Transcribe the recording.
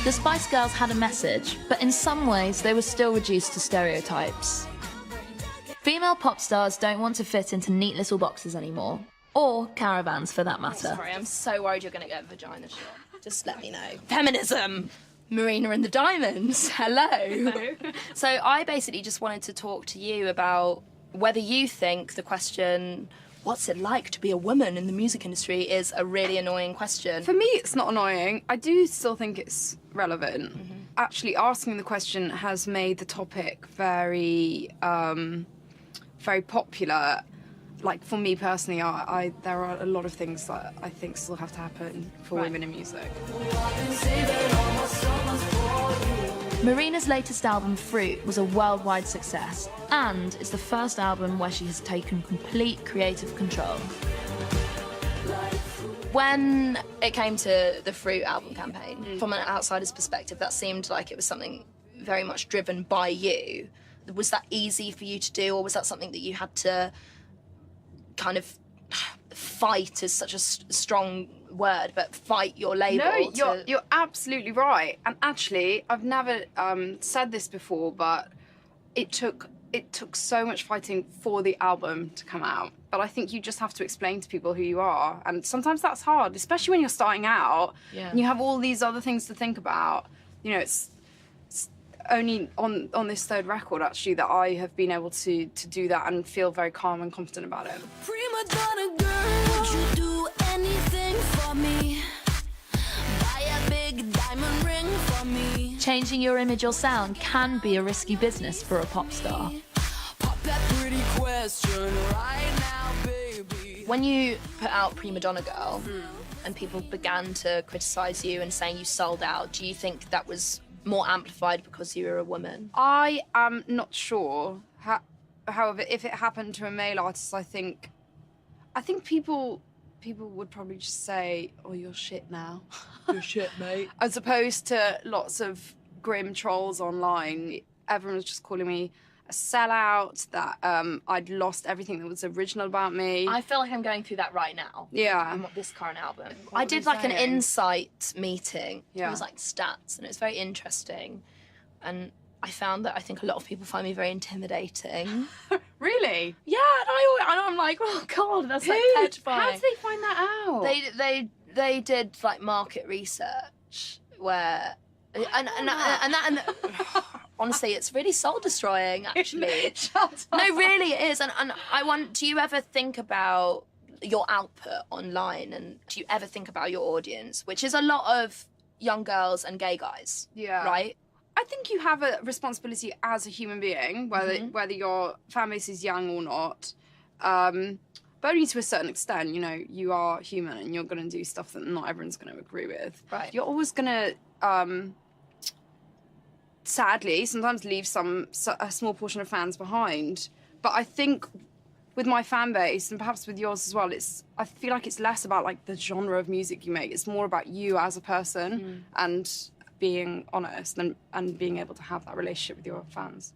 The Spice Girls had a message, but in some ways they were still reduced to stereotypes. Female pop stars don't want to fit into neat little boxes anymore, or caravans for that matter. Sorry, I'm so worried you're going to get a vagina shot. Just let me know. Feminism! Marina and the Diamonds, hello. Hello. So I basically just wanted to talk to you about whether you think the question, what's it like to be a woman in the music industry, is a really annoying question. For me, it's not annoying. I do still think it's relevant. Mm-hmm. Actually, asking the question has made the topic very, very popular. Like, for me personally, there are a lot of things that I think still have to happen for women in music. Marina's latest album, Fruit, was a worldwide success, and it's the first album where she has taken complete creative control. When it came to the Fruit album campaign, from an outsider's perspective, that seemed like it was something very much driven by you. Was that easy for you to do, or was that something that you had to kind of fight, is such a strong word, but fight your label? No, you're absolutely right. And actually, I've never said this before, but it took so much fighting for the album to come out. But I think you just have to explain to people who you are, and sometimes that's hard, especially when you're starting out. Yeah. And you have all these other things to think about. You know, it's only on this third record, actually, that I have been able to do that and feel very calm and confident about it. Prima donna girl, would you do anything for me? Buy a big diamond ring for me. Changing your image or sound can be a risky business for a pop star. Pop that pretty question right now, baby. When you put out Prima Donna Girl, and people began to criticise you and saying you sold out, do you think that was more amplified because you were a woman? I am not sure. However, if it happened to a male artist, I think people would probably just say, "Oh, you're shit now." You're shit, mate. As opposed to lots of grim trolls online. Everyone was just calling me a sellout, that I'd lost everything that was original about me. I feel like I'm going through that right now. Yeah. On this current album. What I were did they like an saying? insight meeting. Yeah. It was like stats, and it was very interesting. And I found that I think a lot of people find me very intimidating. Really? Yeah, and I'm like, oh God, that's like petrifying. How did they find that out? They did like market research where, and honestly, it's really soul destroying, actually. Shut up. No, really it is. And I want, do you ever think about your output online, and do you ever think about your audience, which is a lot of young girls and gay guys? Yeah. Right? I think you have a responsibility as a human being, whether your fan base is young or not. But only to a certain extent. You know, you are human and you're going to do stuff that not everyone's going to agree with. Right. You're always going to, sadly, sometimes leave a small portion of fans behind. But I think with my fan base, and perhaps with yours as well, I feel like it's less about like the genre of music you make. It's more about you as a person and being honest and being able to have that relationship with your fans.